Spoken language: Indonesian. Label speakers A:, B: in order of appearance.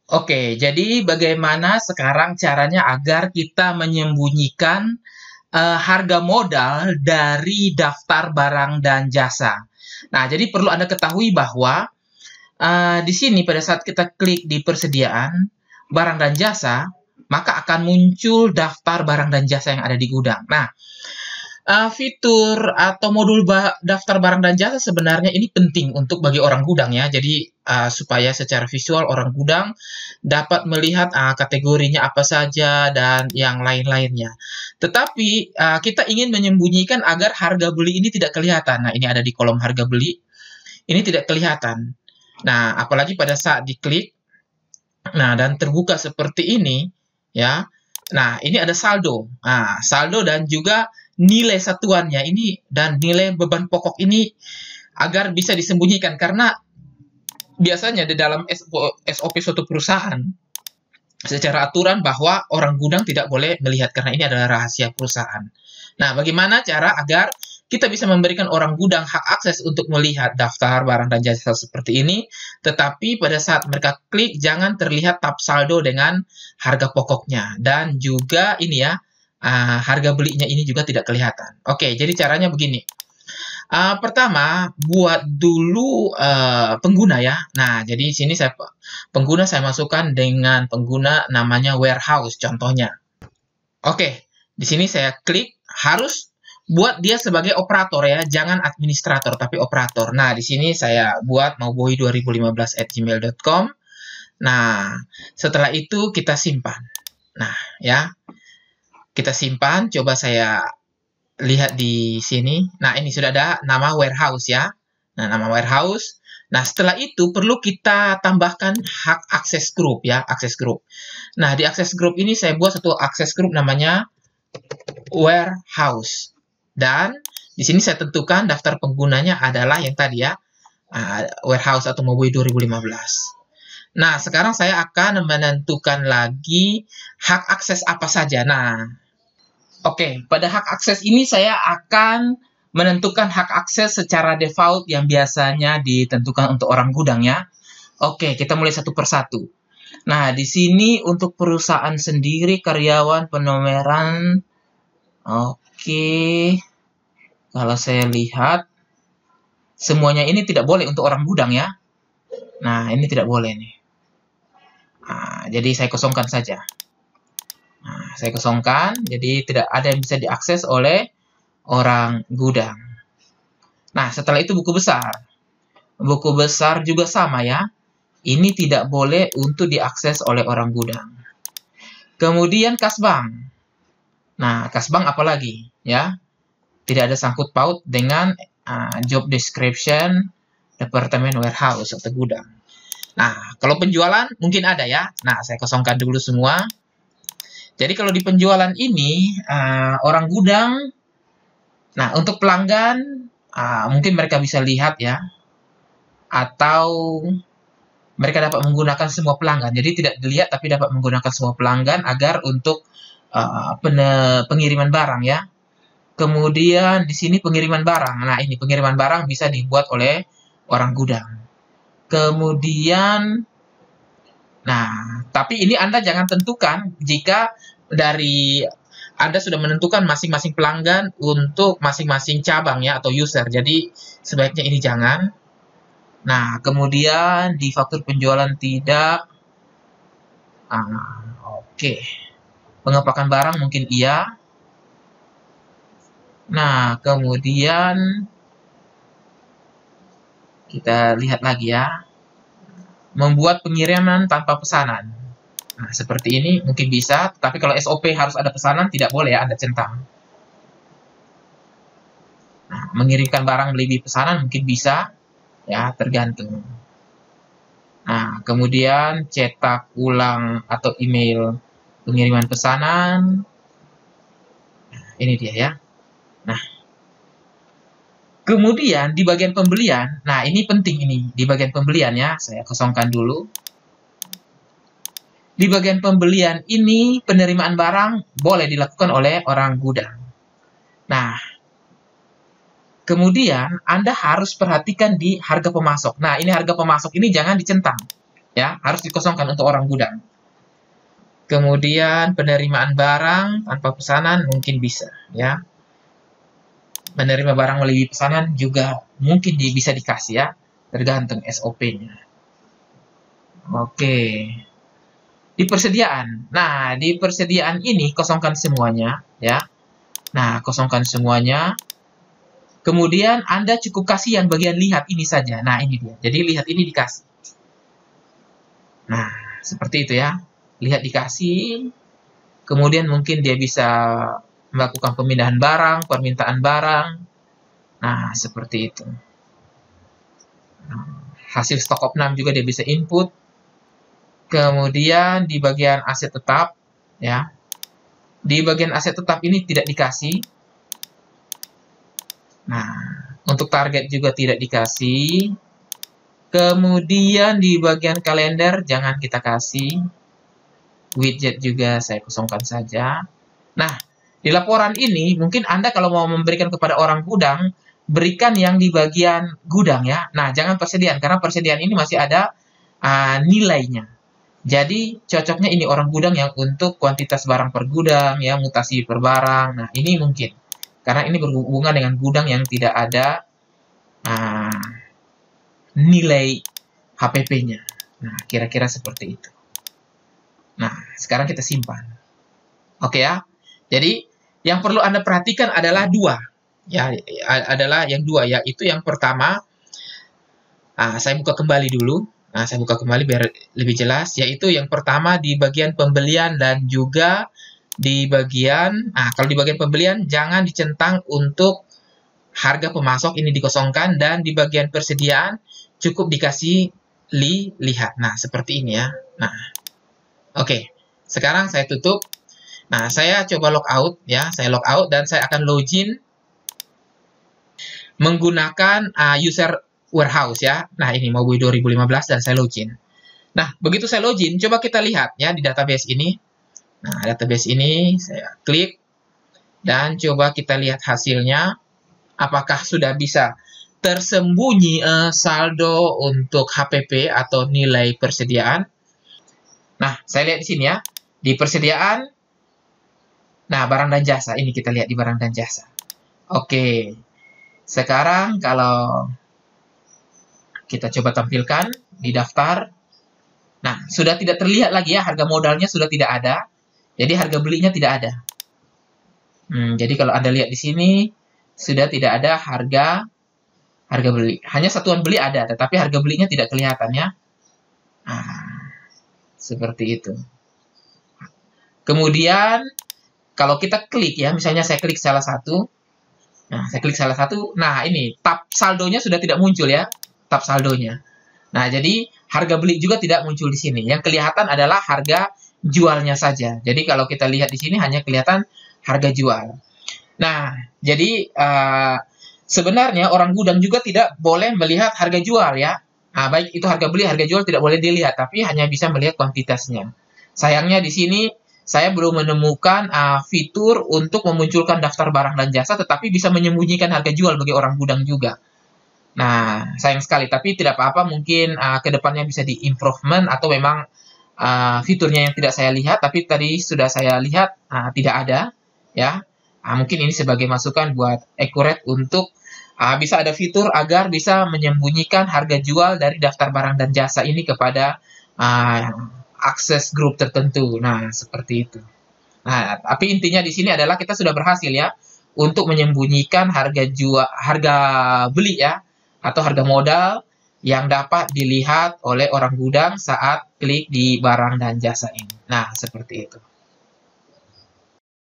A: Oke, jadi bagaimana sekarang caranya agar kita menyembunyikan harga modal dari daftar barang dan jasa? Nah, jadi perlu Anda ketahui bahwa di sini pada saat kita klik di persediaan barang dan jasa, maka akan muncul daftar barang dan jasa yang ada di gudang. Nah, fitur atau modul daftar barang dan jasa sebenarnya ini penting untuk bagi orang gudang ya. Jadi supaya secara visual orang gudang dapat melihat kategorinya apa saja dan yang lain-lainnya. Tetapi kita ingin menyembunyikan agar harga beli ini tidak kelihatan. Nah, ini ada di kolom harga beli, ini tidak kelihatan. Nah, apalagi pada saat diklik, nah dan terbuka seperti ini, ya. Nah, ini ada saldo. Nah, saldo dan juga nilai satuannya ini dan nilai beban pokok ini agar bisa disembunyikan karena biasanya di dalam SOP suatu perusahaan secara aturan bahwa orang gudang tidak boleh melihat karena ini adalah rahasia perusahaan. Nah, bagaimana cara agar kita bisa memberikan orang gudang hak akses untuk melihat daftar barang dan jasa seperti ini, tetapi pada saat mereka klik jangan terlihat tab saldo dengan harga pokoknya dan juga ini ya harga belinya ini juga tidak kelihatan. Oke, jadi caranya begini. Pertama, buat dulu pengguna ya. Nah, jadi di sini pengguna saya masukkan dengan pengguna namanya warehouse contohnya. Oke, di sini saya klik harus buat dia sebagai operator ya, jangan administrator tapi operator. Nah, di sini saya buat maubohi2015@gmail.com. Nah, setelah itu kita simpan. Nah, ya. Kita simpan, coba saya lihat di sini. Nah, ini sudah ada nama warehouse ya. Nah, nama warehouse. Nah, setelah itu perlu kita tambahkan hak akses group ya, akses group. Nah, di akses group ini saya buat satu akses group namanya warehouse. Dan di sini saya tentukan daftar penggunanya adalah yang tadi ya, warehouse atau Maubohi 2015. Nah, sekarang saya akan menentukan lagi hak akses apa saja. Nah, oke, pada hak akses ini saya akan menentukan hak akses secara default yang biasanya ditentukan untuk orang gudang ya. Oke, kita mulai satu persatu. Nah, di sini untuk perusahaan sendiri, karyawan, penomoran. Oke, kalau saya lihat, semuanya ini tidak boleh untuk orang gudang ya. Nah, ini tidak boleh nih. Nah, jadi saya kosongkan saja. Nah, saya kosongkan, jadi tidak ada yang bisa diakses oleh orang gudang. Nah, setelah itu buku besar. Buku besar juga sama ya. Ini tidak boleh untuk diakses oleh orang gudang. Kemudian kas bank. Nah, kas bank apalagi ya? Tidak ada sangkut paut dengan job description departemen warehouse atau gudang. Nah, kalau penjualan mungkin ada ya. Nah, saya kosongkan dulu semua. Jadi kalau di penjualan ini, orang gudang, nah untuk pelanggan, mungkin mereka bisa lihat ya, atau mereka dapat menggunakan semua pelanggan. Jadi tidak dilihat tapi dapat menggunakan semua pelanggan agar untuk pengiriman barang ya. Kemudian di sini pengiriman barang. Nah ini pengiriman barang bisa dibuat oleh orang gudang. Kemudian, nah tapi ini Anda jangan tentukan jika dari Anda sudah menentukan masing-masing pelanggan untuk masing-masing cabang ya atau user. Jadi sebaiknya ini jangan. Nah, kemudian di faktur penjualan tidak. Oke. Pengepakan barang mungkin iya. Nah, kemudian kita lihat lagi ya. Membuat pengiriman tanpa pesanan. Nah, seperti ini mungkin bisa, tapi kalau SOP harus ada pesanan, tidak boleh ya, Anda centang. Nah, mengirimkan barang lebih pesanan mungkin bisa, ya, tergantung. Nah, kemudian cetak ulang atau email pengiriman pesanan. Nah, ini dia ya. Nah, kemudian di bagian pembelian, nah ini penting ini, di bagian pembelian ya, saya kosongkan dulu. Di bagian pembelian ini, penerimaan barang boleh dilakukan oleh orang gudang. Nah, kemudian Anda harus perhatikan di harga pemasok. Nah, ini harga pemasok ini jangan dicentang. ya, harus dikosongkan untuk orang gudang. Kemudian penerimaan barang tanpa pesanan mungkin bisa, ya. Menerima barang melalui pesanan juga mungkin bisa dikasih, ya, tergantung SOP-nya. Oke. Di persediaan. Nah, di persediaan ini kosongkan semuanya, ya. Nah, kosongkan semuanya. Kemudian Anda cukup kasih yang bagian lihat ini saja. Nah, ini dia. Jadi lihat ini dikasih. Nah, seperti itu ya. Lihat dikasih. Kemudian mungkin dia bisa melakukan pemindahan barang, permintaan barang. Nah, seperti itu. Nah, hasil stok opnam juga dia bisa input. Kemudian di bagian aset tetap, ya. Di bagian aset tetap ini tidak dikasih. Nah, untuk target juga tidak dikasih. Kemudian di bagian kalender jangan kita kasih. Widget juga saya kosongkan saja. Nah, di laporan ini mungkin Anda kalau mau memberikan kepada orang gudang, berikan yang di bagian gudang, ya. Nah, jangan persediaan, karena persediaan ini masih ada nilainya. Jadi, cocoknya ini orang gudang yang untuk kuantitas barang per gudang, ya, mutasi per barang. Nah, ini mungkin. Karena ini berhubungan dengan gudang yang tidak ada nilai HPP-nya. Nah, kira-kira seperti itu. Nah, sekarang kita simpan. Oke, ya. Jadi, yang perlu Anda perhatikan adalah dua. Ya, adalah yang dua, yaitu yang pertama, saya buka kembali dulu. Nah, saya buka kembali biar lebih jelas, yaitu yang pertama di bagian pembelian dan juga di bagian, kalau di bagian pembelian jangan dicentang untuk harga pemasok, ini dikosongkan, dan di bagian persediaan cukup dikasih lihat. Nah, seperti ini ya. Nah, oke. Sekarang saya tutup. Nah, saya coba logout ya. Saya logout dan saya akan login menggunakan user warehouse ya. Nah, ini Mobui 2015 dan saya login. Nah, begitu saya login, coba kita lihat ya di database ini. Nah, database ini saya klik dan coba kita lihat hasilnya. Apakah sudah bisa tersembunyi saldo untuk HPP atau nilai persediaan? Nah, saya lihat di sini ya. Di persediaan, nah, barang dan jasa. Ini kita lihat di barang dan jasa. Oke. Sekarang kalau kita coba tampilkan di daftar. Nah, sudah tidak terlihat lagi ya, harga modalnya sudah tidak ada. Jadi harga belinya tidak ada. Jadi kalau Anda lihat di sini, sudah tidak ada harga beli. Hanya satuan beli ada, tetapi harga belinya tidak kelihatan ya. Nah, seperti itu. Kemudian, kalau kita klik ya, misalnya saya klik salah satu. Nah, saya klik salah satu. Nah, ini tab saldonya sudah tidak muncul ya. Tab saldonya. Nah, jadi harga beli juga tidak muncul di sini. Yang kelihatan adalah harga jualnya saja. Jadi kalau kita lihat di sini hanya kelihatan harga jual. Nah, jadi sebenarnya orang gudang juga tidak boleh melihat harga jual ya. Nah, baik itu harga beli, harga jual tidak boleh dilihat, tapi hanya bisa melihat kuantitasnya. Sayangnya di sini saya belum menemukan fitur untuk memunculkan daftar barang dan jasa, tetapi bisa menyembunyikan harga jual bagi orang gudang juga. Nah, sayang sekali, tapi tidak apa-apa, mungkin ke depannya bisa di-improvement atau memang fiturnya yang tidak saya lihat, tapi tadi sudah saya lihat tidak ada, ya. Mungkin ini sebagai masukan buat Accurate untuk bisa ada fitur agar bisa menyembunyikan harga jual dari daftar barang dan jasa ini kepada akses grup tertentu. Nah, seperti itu. Nah, tapi intinya di sini adalah kita sudah berhasil ya untuk menyembunyikan harga beli ya, atau harga modal yang dapat dilihat oleh orang gudang saat klik di barang dan jasa ini. Nah, seperti itu.